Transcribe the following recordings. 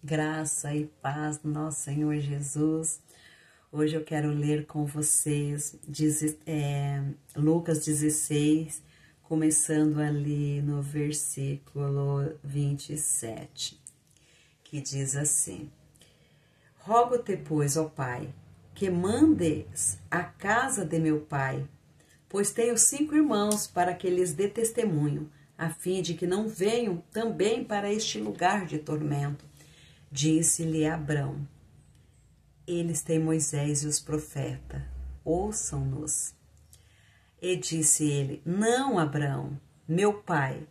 Graça e paz do nosso Senhor Jesus. Hoje eu quero ler com vocês Lucas 16, começando ali no versículo 27, que diz assim: Rogo-te, pois, ó Pai, que mandes à casa de meu pai, pois tenho 5 irmãos, para que lhes dê testemunho, a fim de que não venham também para este lugar de tormento. Disse-lhe Abrão: Eles têm Moisés e os profetas, ouçam-nos. E disse ele: Não, Abrão, meu pai,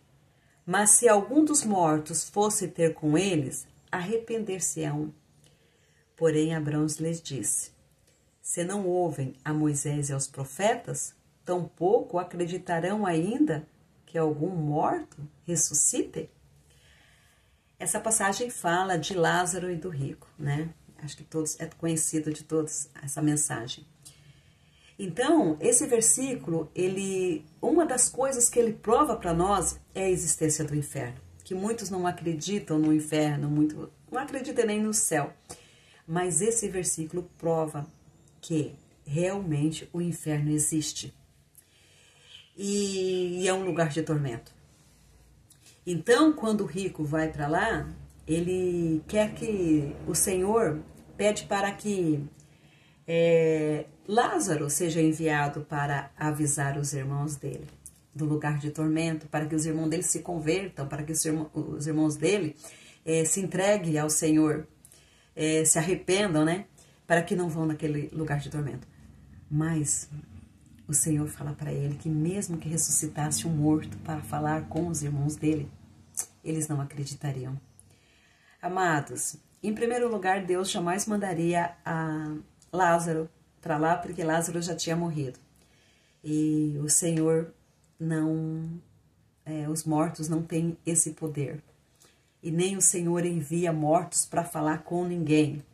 mas se algum dos mortos fosse ter com eles, arrepender-se-ão. Porém Abrão lhes disse: Se não ouvem a Moisés e aos profetas, tampouco acreditarão ainda que algum morto ressuscite? Essa passagem fala de Lázaro e do rico, né? Acho que todos é conhecido de todos essa mensagem. Então, esse versículo, uma das coisas que ele prova para nós é a existência do inferno, que muitos não acreditam no inferno, não acreditam nem no céu. Mas esse versículo prova que realmente o inferno existe e é um lugar de tormento. Então, quando o rico vai para lá, ele quer que o Senhor pede para que Lázaro seja enviado para avisar os irmãos dele do lugar de tormento, para que os irmãos dele se convertam, para que os irmãos dele se entreguem ao Senhor, se arrependam, né? Para que não vão naquele lugar de tormento. Mas o Senhor fala para ele que mesmo que ressuscitasse um morto para falar com os irmãos dele, eles não acreditariam. Amados, em primeiro lugar, Deus jamais mandaria a Lázaro para lá, porque Lázaro já tinha morrido. E o Senhor os mortos não têm esse poder. E nem o Senhor envia mortos para falar com ninguém.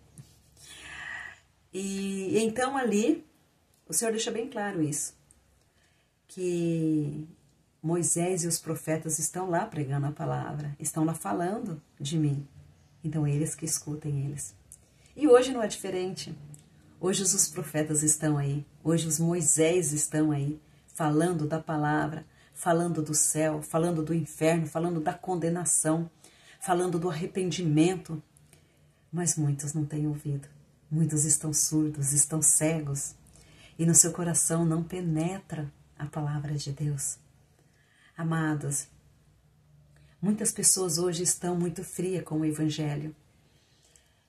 E então ali, o Senhor deixa bem claro isso, que Moisés e os profetas estão lá pregando a palavra, estão lá falando de mim. Então eles que escutem eles. E hoje não é diferente. Hoje os profetas estão aí, hoje os Moisés estão aí, falando da palavra, falando do céu, falando do inferno, falando da condenação, falando do arrependimento. Mas muitos não têm ouvido, muitos estão surdos, estão cegos, e no seu coração não penetra a palavra de Deus. Amados, muitas pessoas hoje estão muito frias com o Evangelho.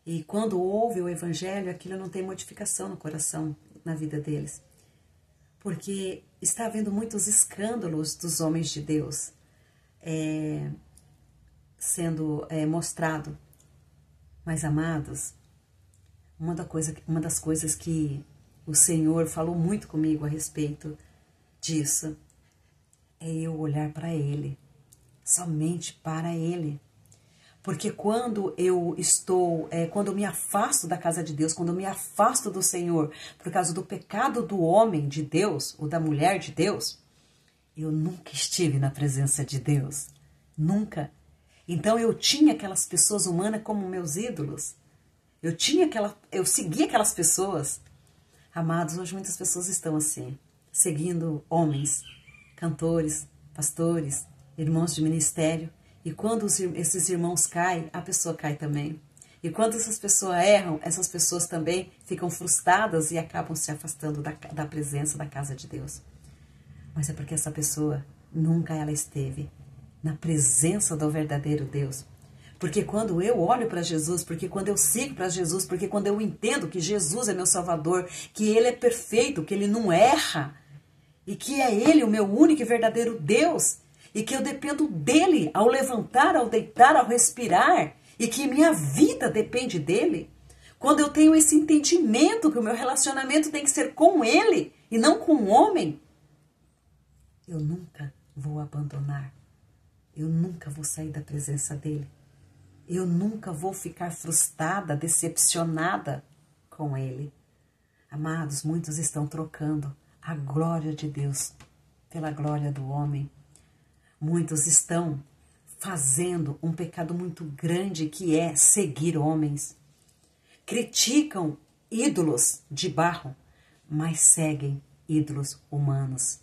E quando ouve o Evangelho, aquilo não tem modificação no coração, na vida deles. Porque está havendo muitos escândalos dos homens de Deus sendo mostrado. Mas, amados, uma das coisas que o Senhor falou muito comigo a respeito disso é eu olhar para Ele, somente para Ele. Porque quando eu me afasto da casa de Deus, quando eu me afasto do Senhor, por causa do pecado do homem de Deus, ou da mulher de Deus, eu nunca estive na presença de Deus. Nunca. Então eu tinha aquelas pessoas humanas como meus ídolos. Eu seguia aquelas pessoas. Amados, hoje muitas pessoas estão assim, seguindo homens, cantores, pastores, irmãos de ministério. E quando esses irmãos caem, a pessoa cai também. E quando essas pessoas erram, essas pessoas também ficam frustradas e acabam se afastando da presença da casa de Deus. Mas é porque essa pessoa nunca ela esteve na presença do verdadeiro Deus. Porque quando eu olho para Jesus, porque quando eu sigo para Jesus, porque quando eu entendo que Jesus é meu Salvador, que Ele é perfeito, que Ele não erra, e que é Ele o meu único e verdadeiro Deus, e que eu dependo dele ao levantar, ao deitar, ao respirar, e que minha vida depende dele, quando eu tenho esse entendimento que o meu relacionamento tem que ser com ele e não com o homem, eu nunca vou abandonar, eu nunca vou sair da presença dele, eu nunca vou ficar frustrada, decepcionada com ele. Amados, muitos estão trocando a glória de Deus pela glória do homem. Muitos estão fazendo um pecado muito grande, que é seguir homens. Criticam ídolos de barro, mas seguem ídolos humanos.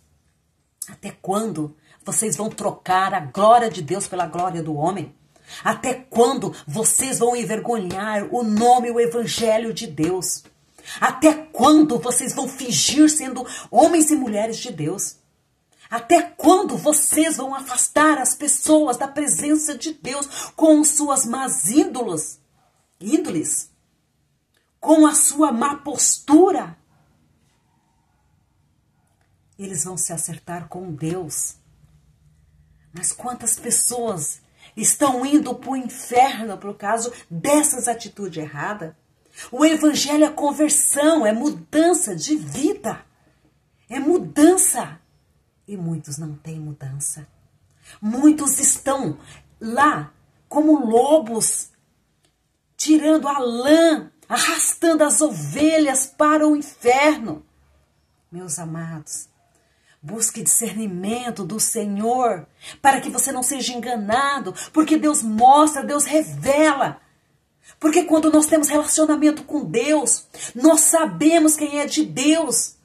Até quando vocês vão trocar a glória de Deus pela glória do homem? Até quando vocês vão envergonhar o nome e o evangelho de Deus? Até quando vocês vão fingir sendo homens e mulheres de Deus? Até quando vocês vão afastar as pessoas da presença de Deus com suas más índoles, com a sua má postura? Eles vão se acertar com Deus. Mas quantas pessoas estão indo para o inferno por causa dessas atitudes erradas? O evangelho é conversão, é mudança de vida. É mudança. E muitos não têm mudança. Muitos estão lá como lobos, tirando a lã, arrastando as ovelhas para o inferno. Meus amados, busque discernimento do Senhor, para que você não seja enganado, porque Deus mostra, Deus revela. Porque quando nós temos relacionamento com Deus, nós sabemos quem é de Deus.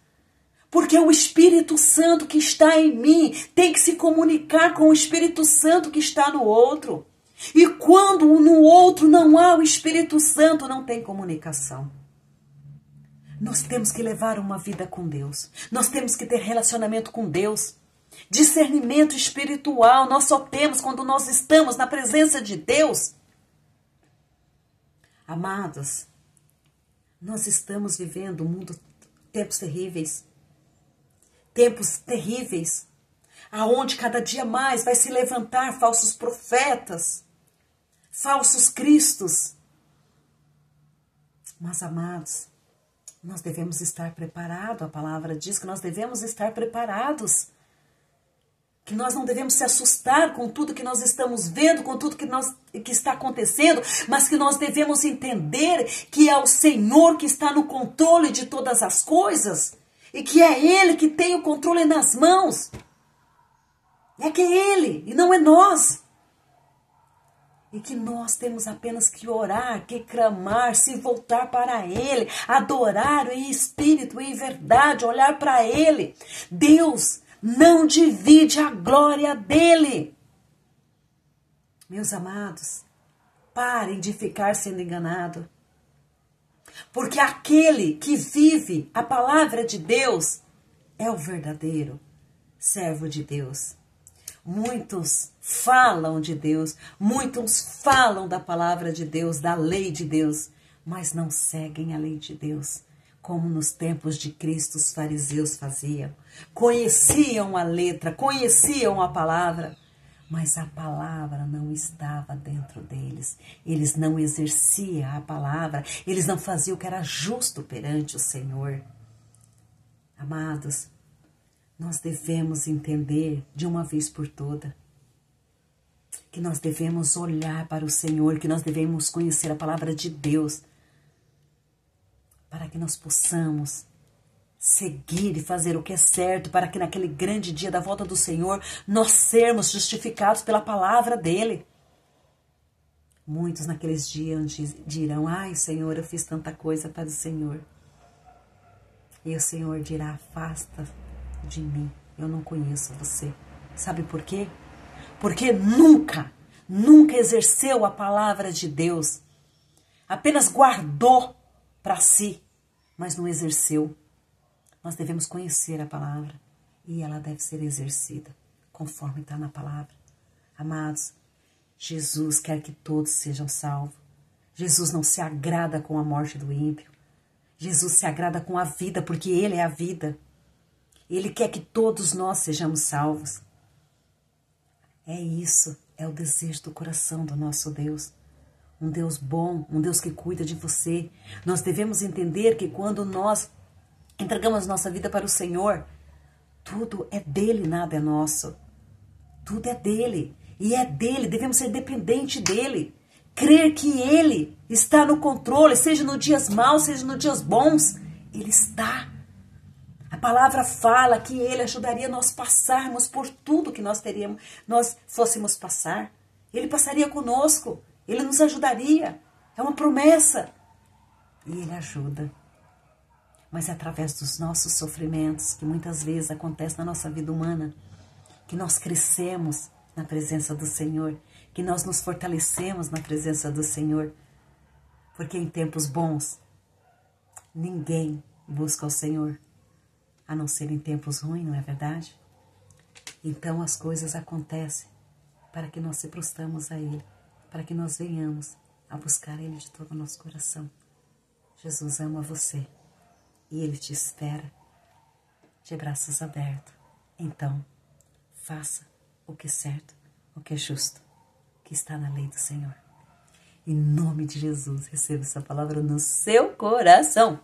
Porque o Espírito Santo que está em mim tem que se comunicar com o Espírito Santo que está no outro. E quando no outro não há o Espírito Santo, não tem comunicação. Nós temos que levar uma vida com Deus. Nós temos que ter relacionamento com Deus. Discernimento espiritual nós só temos quando nós estamos na presença de Deus. Amados, nós estamos vivendo tempos terríveis. Tempos terríveis, aonde cada dia mais vai se levantar falsos profetas, falsos cristos. Mas, amados, nós devemos estar preparados. A palavra diz que nós devemos estar preparados. Que nós não devemos se assustar com tudo que nós estamos vendo, com tudo que está acontecendo, mas que nós devemos entender que é o Senhor que está no controle de todas as coisas. E que é Ele que tem o controle nas mãos. É que é Ele e não é nós. E que nós temos apenas que orar, que clamar, se voltar para Ele, adorar em espírito, em verdade, olhar para Ele. Deus não divide a glória dEle. Meus amados, parem de ficar sendo enganados. Porque aquele que vive a palavra de Deus é o verdadeiro servo de Deus. Muitos falam de Deus, muitos falam da palavra de Deus, da lei de Deus, mas não seguem a lei de Deus, como nos tempos de Cristo os fariseus faziam. Conheciam a letra, conheciam a palavra, mas a palavra não estava dentro deles. Eles não exerciam a palavra. Eles não faziam o que era justo perante o Senhor. Amados, nós devemos entender de uma vez por toda que nós devemos olhar para o Senhor, que nós devemos conhecer a palavra de Deus, para que nós possamos seguir e fazer o que é certo, para que naquele grande dia da volta do Senhor nós sermos justificados pela palavra dEle. Muitos naqueles dias dirão: ai, Senhor, eu fiz tanta coisa para o Senhor. E o Senhor dirá: afasta de mim, eu não conheço você. Sabe por quê? Porque nunca exerceu a palavra de Deus. Apenas guardou para si, mas não exerceu. Nós devemos conhecer a palavra e ela deve ser exercida conforme está na palavra. Amados, Jesus quer que todos sejam salvos. Jesus não se agrada com a morte do ímpio. Jesus se agrada com a vida, porque Ele é a vida. Ele quer que todos nós sejamos salvos. É isso, é o desejo do coração do nosso Deus. Um Deus bom, um Deus que cuida de você. Nós devemos entender que quando nós entregamos nossa vida para o Senhor, tudo é dele, nada é nosso. Tudo é dele. E é dele, devemos ser dependentes dele. Crer que ele está no controle, seja nos dias maus, seja nos dias bons. Ele está. A palavra fala que ele ajudaria nós passarmos por tudo que nós fôssemos passar. Ele passaria conosco, Ele nos ajudaria. É uma promessa. E Ele ajuda. Mas é através dos nossos sofrimentos, que muitas vezes acontece na nossa vida humana, que nós crescemos na presença do Senhor, que nós nos fortalecemos na presença do Senhor. Porque em tempos bons, ninguém busca o Senhor, a não ser em tempos ruins, não é verdade? Então as coisas acontecem para que nós se prostramos a Ele, para que nós venhamos a buscar Ele de todo o nosso coração. Jesus ama você e Ele te espera de braços abertos. Então, faça o que é certo, o que é justo, o que está na lei do Senhor. Em nome de Jesus, receba essa palavra no seu coração.